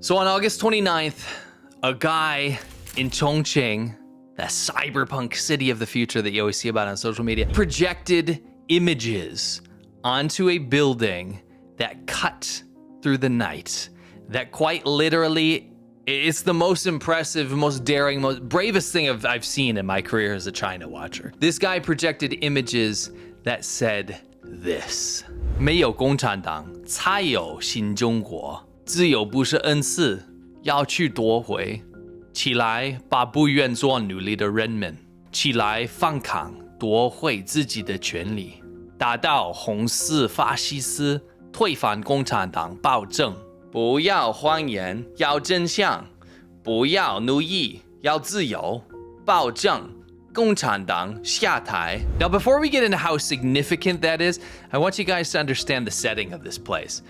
So on August 29th, a guy in Chongqing, that cyberpunk city of the future that you always see about on social media, projected images onto a building that cut through the night. That quite literally, it's the most impressive, most daring, most bravest thing I've seen in my career as a China watcher. This guy projected images that said this: 没有共产党，才有新中国。自由不是恩赐，要去夺回。起来，把不愿做奴隶的人们，起来反抗，夺回自己的权利，打倒红色法西斯，推翻共产党暴政。不要谎言，要真相；不要奴役，要自由。暴政，共产党下台。Now, before we get into how significant that is, I want you guys to understand the setting of this place.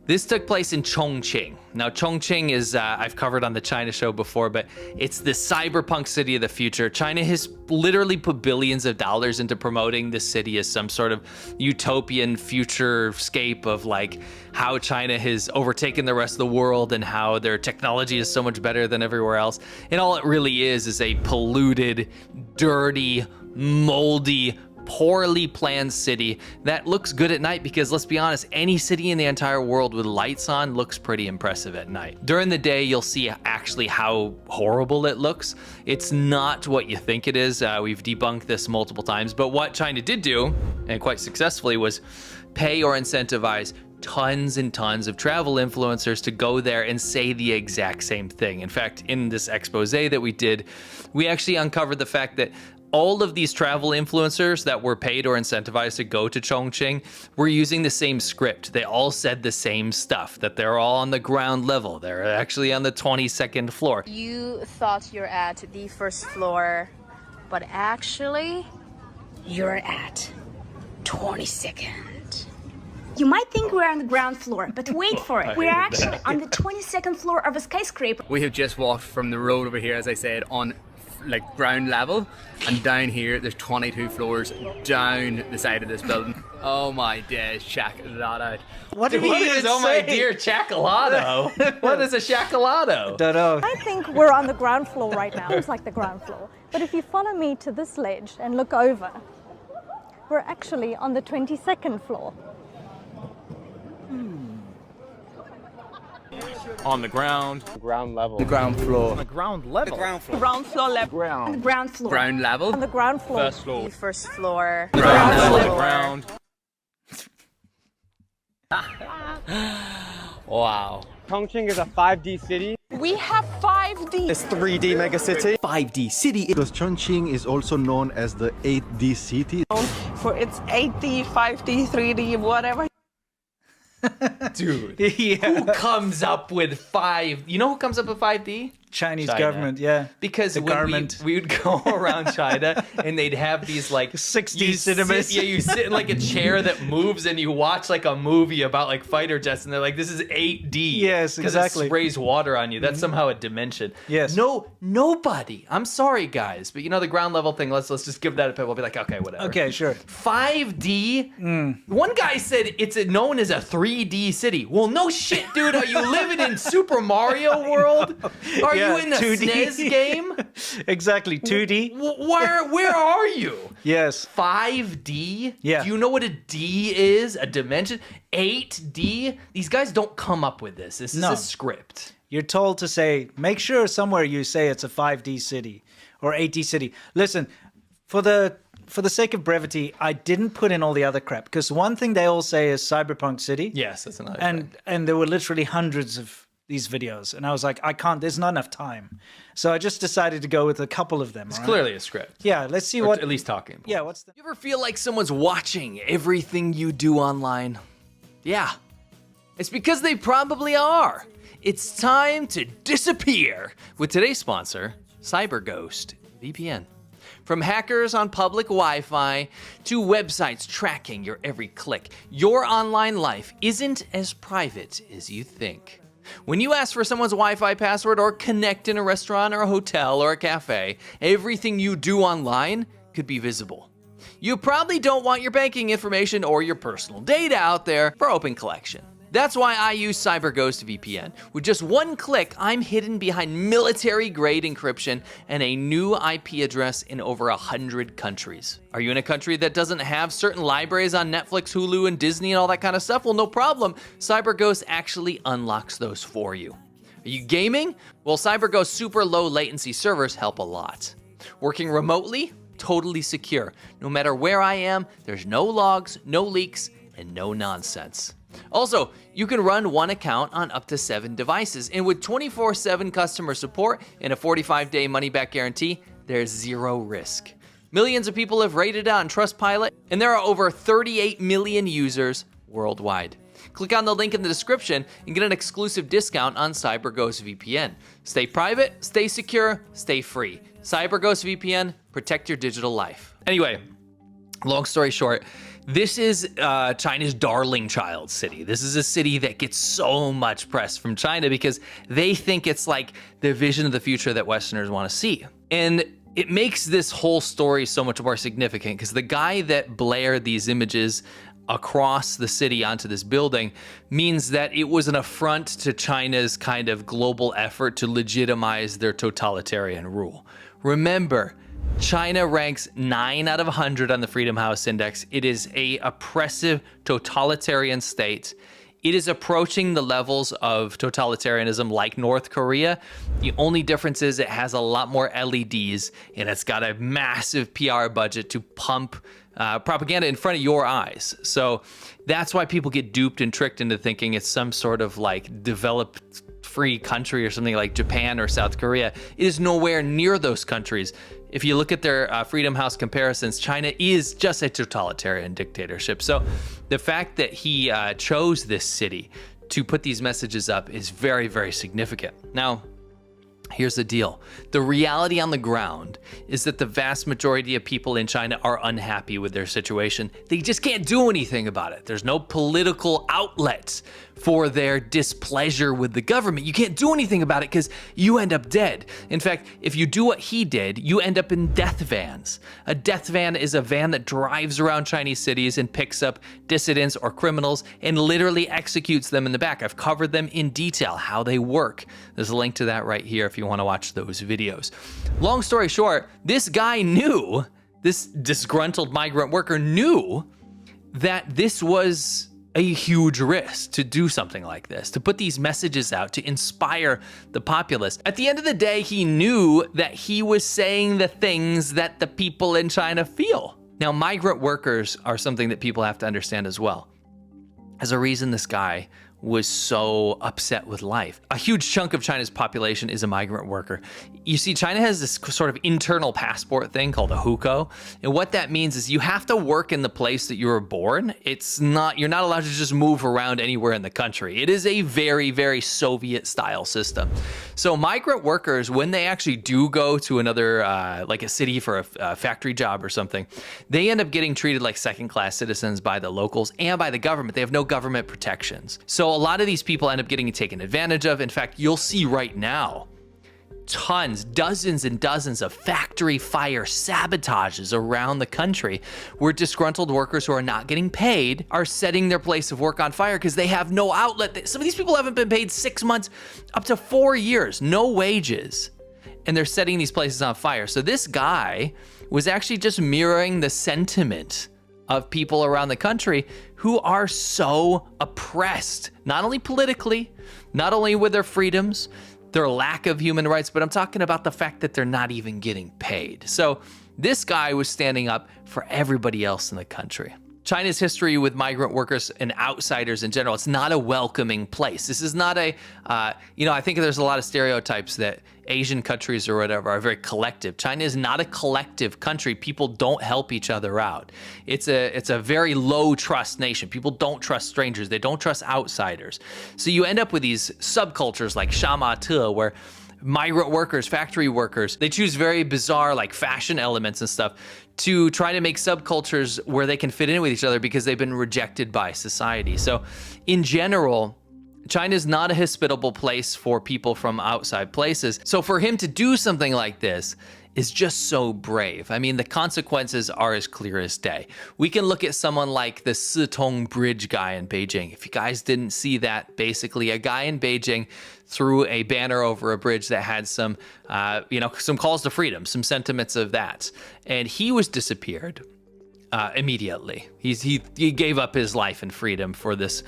This took place in Chongqing. Now, Chongqing is, I've covered on the China show before, but it's the cyberpunk city of the future. China has literally put billions of dollars into promoting this city as some sort of utopian futurescape of like how China has overtaken the rest of the world and how their technology is so much better than everywhere else. And all it really is a polluted, dirty, moldy, poorly planned city that looks good at night because, let's be honest, any city in the entire world with lights on looks pretty impressive at night. During the day, you'll see actually how horrible it looks. It's not what you think it is. We've debunked this multiple times, but what China did do, and quite successfully, was pay or incentivize tons and tons of travel influencers to go there and say the exact same thing. In fact, in this expose that we did, we actually uncovered the fact that all of these travel influencers that were paid or incentivized to go to Chongqing were using the same script. They all said the same stuff, that they're all on the ground level. They're actually on the 22nd floor. You thought you're at the first floor, but actually, you're at 22nd. You might think we're on the ground floor, but wait for it. We're actually on the 22nd floor of a skyscraper. We have just walked from the road over here, as I said, on like ground level, and down here there's 22 floors down the side of this building. Oh my days, check that out. What did he even say? Oh my dear, chacolato. What is a chacolato? Don't know. I think we're on the ground floor right now. It's like the ground floor. But if you follow me to this ledge and look over, we're actually on the 22nd floor. On the ground. Ground level. The ground floor. On the ground level. The ground floor. Ground floor level. Ground. On the ground floor. Ground level. On the ground floor. First floor. The first floor. The ground floor. The ground. Wow. Chongqing is a 5D city. We have 5D. It's 3D megacity. 5D city. Because Chongqing is also known as the 8D city. For its 8D, 5D, 3D, whatever. Dude, who comes up with 5? You know who comes up with 5D? Chinese China. government, yeah. Because the government. we would go around China and they'd have these like 60 cinemas. You sit in like a chair that moves and you watch like a movie about like fighter jets and they're like, this is 8D. Yes, exactly. Because it sprays water on you. That's somehow a dimension. Yes. No, nobody. I'm sorry, guys, but you know the ground level thing. Let's just give that a pip. We'll be like, okay, whatever. Okay, sure. 5D. One guy said it's known as a 3D city. Well, no shit, dude. Are you living in Super Mario World? Are you in a 2D. SNES game? Exactly, 2D. Where are you? Yes. 5D? Yeah. Do you know what a D is? A dimension? 8D? These guys don't come up with this. This is a script. You're told to say, make sure somewhere you say it's a 5D city or 8D city. Listen, for the sake of brevity, I didn't put in all the other crap because one thing they all say is Cyberpunk City. Yes, that's another thing. And there were literally hundreds of these videos, and I was like, I can't. There's not enough time, so I just decided to go with a couple of them. It's clearly a script. Yeah, let's see Or what. at least talking about. Yeah, what's the? You ever feel like someone's watching everything you do online? Yeah, it's because they probably are. It's time to disappear with today's sponsor, CyberGhost VPN. From hackers on public Wi-Fi to websites tracking your every click, your online life isn't as private as you think. When you ask for someone's Wi-Fi password or connect in a restaurant or a hotel or a cafe, everything you do online could be visible. You probably don't want your banking information or your personal data out there for open collection. That's why I use CyberGhost VPN. With just one click, I'm hidden behind military-grade encryption and a new IP address in over 100 countries. Are you in a country that doesn't have certain libraries on Netflix, Hulu, and Disney and all that kind of stuff? Well, no problem. CyberGhost actually unlocks those for you. Are you gaming? Well, CyberGhost super low latency servers help a lot. Working remotely? Totally secure. No matter where I am, there's no logs, no leaks, and no nonsense. Also, you can run one account on up to 7 devices, and with 24/7 customer support and a 45-day money-back guarantee, there's zero risk. Millions of people have rated it on Trustpilot, and there are over 38 million users worldwide. Click on the link in the description and get an exclusive discount on CyberGhost VPN. Stay private, stay secure, stay free. CyberGhost VPN, protect your digital life. Anyway, long story short, this is China's darling child city. This is a city that gets so much press from China because they think it's like the vision of the future that Westerners want to see. And it makes this whole story so much more significant because the guy that blared these images across the city onto this building means that it was an affront to China's kind of global effort to legitimize their totalitarian rule. Remember, China ranks 9 out of 100 on the Freedom House Index. It is a oppressive totalitarian state. It is approaching the levels of totalitarianism like North Korea. The only difference is it has a lot more LEDs and it's got a massive PR budget to pump propaganda in front of your eyes. So that's why people get duped and tricked into thinking it's some sort of like developed free country or something like Japan or South Korea. It is nowhere near those countries. If you look at their Freedom House comparisons, China is just a totalitarian dictatorship. So the fact that he chose this city to put these messages up is very, very significant. Now, here's the deal. The reality on the ground is that the vast majority of people in China are unhappy with their situation. They just can't do anything about it. There's no political outlets for their displeasure with the government. You can't do anything about it because you end up dead. In fact, if you do what he did, you end up in death vans. A death van is a van that drives around Chinese cities and picks up dissidents or criminals and literally executes them in the back. I've covered them in detail, how they work. There's a link to that right here if you want to watch those videos. Long story short, this guy knew, this disgruntled migrant worker knew that this was a huge risk to do something like this, to put these messages out, to inspire the populace. At the end of the day, he knew that he was saying the things that the people in China feel. Now, migrant workers are something that people have to understand as well. There's a reason this guy was so upset with life. A huge chunk of China's population is a migrant worker. You see, China has this sort of internal passport thing called a hukou. And what that means is you have to work in the place that you were born. You're not allowed to just move around anywhere in the country. It is a very, very Soviet style system. So migrant workers, when they actually do go to another, like a city for a factory job or something, they end up getting treated like second-class citizens by the locals and by the government. They have no government protections. So a lot of these people end up getting taken advantage of. In fact, you'll see right now, dozens and dozens of factory fire sabotages around the country where disgruntled workers who are not getting paid are setting their place of work on fire because they have no outlet. Some of these people haven't been paid 6 months, up to 4 years, no wages, and they're setting these places on fire. So this guy was actually just mirroring the sentiment of people around the country who are so oppressed, not only politically, not only with their freedoms, their lack of human rights, but I'm talking about the fact that they're not even getting paid. So this guy was standing up for everybody else in the country. China's history with migrant workers and outsiders in general, it's not a welcoming place. This is not a, I think there's a lot of stereotypes that Asian countries or whatever are very collective. China is not a collective country. People don't help each other out. It's a very low trust nation. People don't trust strangers. They don't trust outsiders. So you end up with these subcultures like Shamate, where migrant workers, factory workers, they choose very bizarre like fashion elements and stuff to try to make subcultures where they can fit in with each other because they've been rejected by society. So in general, China is not a hospitable place for people from outside places. So for him to do something like this, is just so brave. I mean, the consequences are as clear as day. We can look at someone like the Sitong Bridge guy in Beijing. If you guys didn't see that, basically a guy in Beijing threw a banner over a bridge that had some, some calls to freedom, some sentiments of that. And he was disappeared immediately. He gave up his life and freedom for this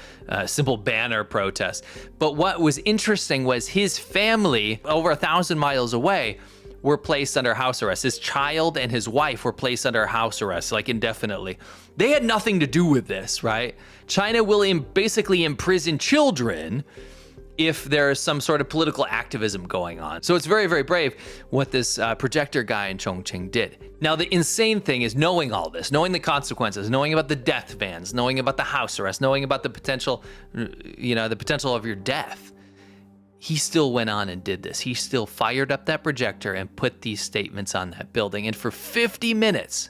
simple banner protest. But what was interesting was his family, over 1,000 miles away, were placed under house arrest. His child and his wife were placed under house arrest, like indefinitely. They had nothing to do with this, right? China will basically imprison children if there is some sort of political activism going on. So it's very, very brave what this projector guy in Chongqing did. Now, the insane thing is knowing all this, knowing the consequences, knowing about the death bans, knowing about the house arrest, knowing about the potential, the potential of your death. He still went on and did this. He still fired up that projector and put these statements on that building. And for 50 minutes,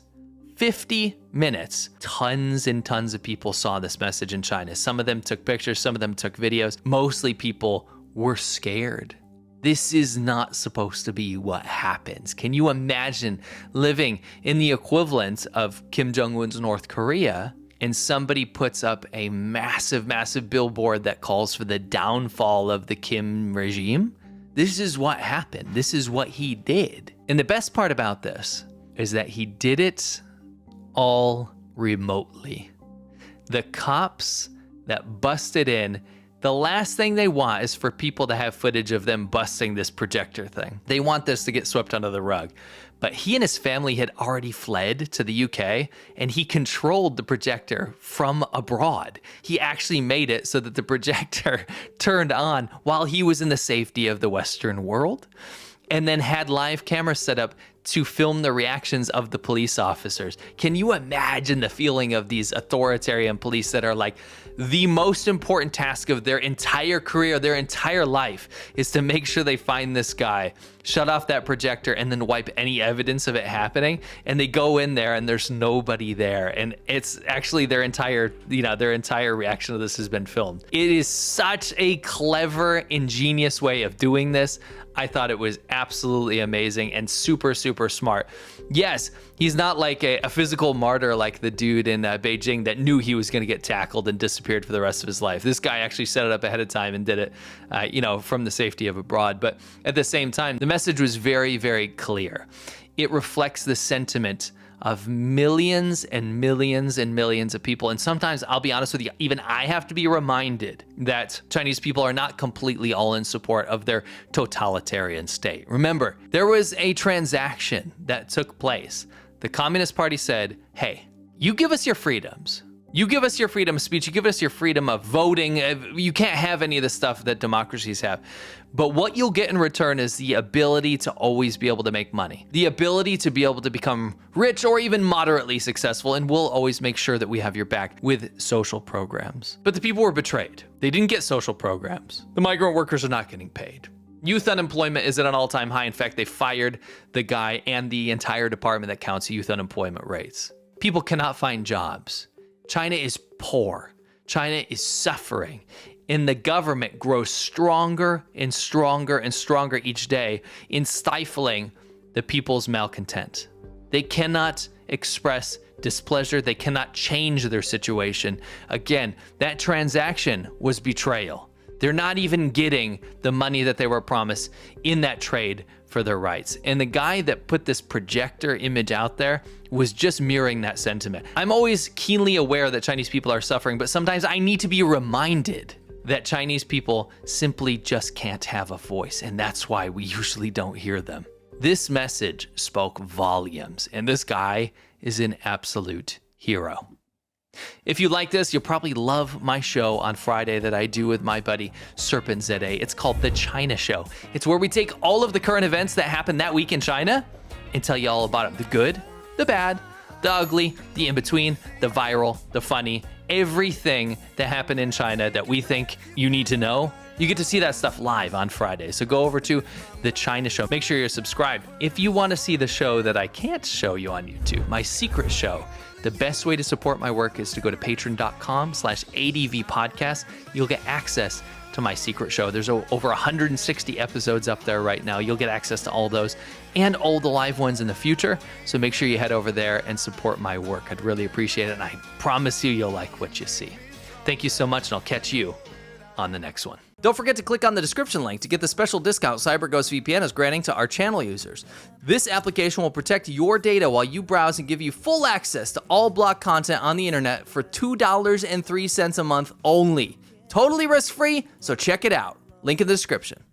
tons and tons of people saw this message in China. Some of them took pictures, some of them took videos. Mostly people were scared. This is not supposed to be what happens. Can you imagine living in the equivalent of Kim Jong-un's North Korea, and somebody puts up a massive, massive billboard that calls for the downfall of the Kim regime? This is what happened. This is what he did. And the best part about this is that he did it all remotely. The cops that busted in, the last thing they want is for people to have footage of them busting this projector thing. They want this to get swept under the rug. But he and his family had already fled to the UK, and he controlled the projector from abroad. He actually made it so that the projector turned on while he was in the safety of the Western world, and then had live cameras set up to film the reactions of the police officers. Can you imagine the feeling of these authoritarian police that are like, the most important task of their entire career, their entire life, is to make sure they find this guy, shut off that projector, and then wipe any evidence of it happening. And they go in there and there's nobody there. And it's actually their entire reaction to this has been filmed. It is such a clever, ingenious way of doing this. I thought it was absolutely amazing and super, super smart. Yes, he's not like a physical martyr like the dude in Beijing that knew he was going to get tackled and disappeared for the rest of his life. This guy actually set it up ahead of time and did it, from the safety of abroad. But at the same time, the message was very, very clear. It reflects the sentiment of millions and millions and millions of people. And sometimes, I'll be honest with you, even I have to be reminded that Chinese people are not completely all in support of their totalitarian state. Remember, there was a transaction that took place. The Communist Party said, hey, you give us your freedoms. You give us your freedom of speech, you give us your freedom of voting. You can't have any of the stuff that democracies have. But what you'll get in return is the ability to always be able to make money, the ability to be able to become rich or even moderately successful, and we'll always make sure that we have your back with social programs. But the people were betrayed. They didn't get social programs. The migrant workers are not getting paid. Youth unemployment is at an all-time high. In fact, they fired the guy and the entire department that counts youth unemployment rates. People cannot find jobs. China is poor. China is suffering. And the government grows stronger and stronger and stronger each day in stifling the people's malcontent. They cannot express displeasure. They cannot change their situation. Again, that transaction was betrayal. They're not even getting the money that they were promised in that trade for their rights. And the guy that put this projector image out there was just mirroring that sentiment. I'm always keenly aware that Chinese people are suffering, but sometimes I need to be reminded that Chinese people simply just can't have a voice, and that's why we usually don't hear them. This message spoke volumes, and this guy is an absolute hero. If you like this, you'll probably love my show on Friday that I do with my buddy Serpent ZA. It's called The China Show. It's where we take all of the current events that happened that week in China and tell you all about them. The good, the bad, the ugly, the in-between, the viral, the funny, everything that happened in China that we think you need to know, You get to see that stuff live on Friday. So go over to The China Show. Make sure you're subscribed. If you want to see the show that I can't show you on YouTube, my secret show, the best way to support my work is to go to patreon.com/ADVpodcast. You'll get access to my secret show. There's over 160 episodes up there right now. You'll get access to all those and all the live ones in the future. So make sure you head over there and support my work. I'd really appreciate it. And I promise you'll like what you see. Thank you so much, and I'll catch you on the next one. Don't forget to click on the description link to get the special discount CyberGhost VPN is granting to our channel users. This application will protect your data while you browse and give you full access to all blocked content on the internet for $2.03 a month only. Totally risk-free, so check it out. Link in the description.